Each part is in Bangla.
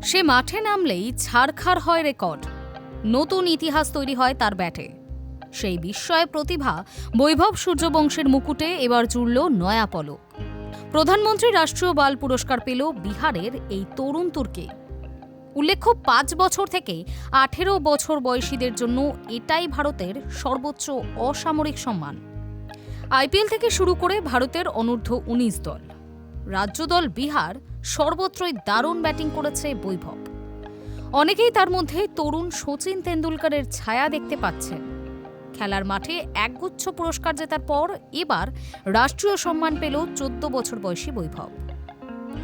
সে মাঠে নামলেই ছাড়খাড় হয় রেকর্ড, নতুন ইতিহাস তৈরি হয় তার ব্যাটে। সেই বিস্ময় প্রতিভা বৈভব সূর্যবংশীর মুকুটে এবার জুড়ল নয়া পলক। প্রধানমন্ত্রী রাষ্ট্রীয় বাল পুরস্কার পেল বিহারের এই তরুণ তুর্কি। উল্লেখ্য, ৫ বছর থেকে ১৮ বছর বয়সীদের জন্য এটাই ভারতের সর্বোচ্চ অসামরিক সম্মান। আইপিএল থেকে শুরু করে ভারতের অনূর্ধ্ব ১৯ দল, রাজ্য দল বিহার সর্বত্রই দারুণ ব্যাটিং করেছে বৈভব। অনেকেই তার মধ্যে তরুণ শচীন তেন্ডুলকরের ছায়া দেখতে পাচ্ছেন। খেলার মাঠে একগুচ্ছ পুরস্কার জেতার পর এবার রাষ্ট্রীয় সম্মান পেল ১৪ বছর বয়সী বৈভব।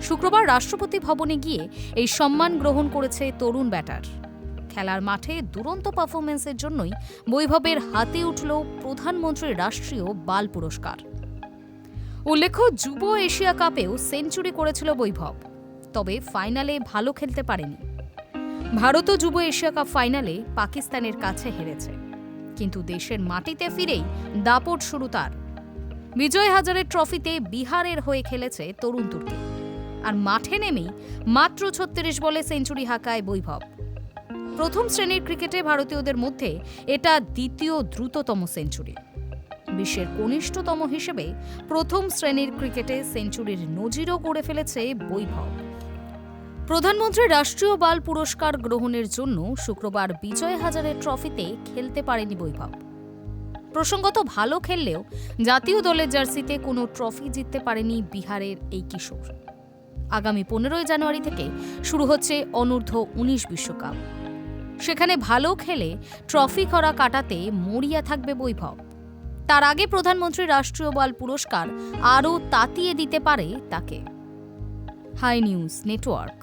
শুক্রবার রাষ্ট্রপতি ভবনে গিয়ে এই সম্মান গ্রহণ করেছে তরুণ ব্যাটার। খেলার মাঠে দুরন্ত পারফরমেন্সের জন্যই বৈভবের হাতে উঠল প্রধানমন্ত্রীর রাষ্ট্রীয় বাল পুরস্কার। উল্লেখ্য, যুব এশিয়া কাপেও সেঞ্চুরি করেছিল বৈভব, তবে ফাইনালে ভালো খেলতে পারেনি। ভারতও যুব এশিয়া কাপ ফাইনালে পাকিস্তানের কাছে হেরেছে, কিন্তু দেশের মাটিতে ফিরেই দাপট শুরু তার। বিজয় হাজারে ট্রফিতে বিহারের হয়ে খেলেছে তরুণ তুর্কি, আর মাঠে নেমেই মাত্র ৩৬ বলে সেঞ্চুরি হাঁকায় বৈভব। প্রথম শ্রেণীর ক্রিকেটে ভারতীয়দের মধ্যে এটা দ্বিতীয় দ্রুততম সেঞ্চুরি। বিশ্বের কনিষ্ঠতম হিসেবে প্রথম শ্রেণীর ক্রিকেটে সেঞ্চুরির নজিরও করে ফেলেছে বৈভব। প্রধানমন্ত্রী রাষ্ট্রীয় বাল পুরস্কার গ্রহণের জন্য শুক্রবার বিজয় হাজারে ট্রফিতে খেলতে পারেনি বৈভব। প্রসঙ্গত, ভালো খেললেও জাতীয় দলের জার্সিতে কোনো ট্রফি জিততে পারেনি বিহারের এই কিশোর। আগামী ১৫ জানুয়ারি থেকে শুরু হচ্ছে অনূর্ধ্ব ১৯ বিশ্বকাপ। সেখানে ভালো খেলে ট্রফি খরা কাটাতে মরিয়া থাকবে বৈভব। তার আগে প্রধানমন্ত্রী রাষ্ট্রীয় বাল পুরস্কার আরও তাতিয়ে দিতে পারে তাকে। Hi news network.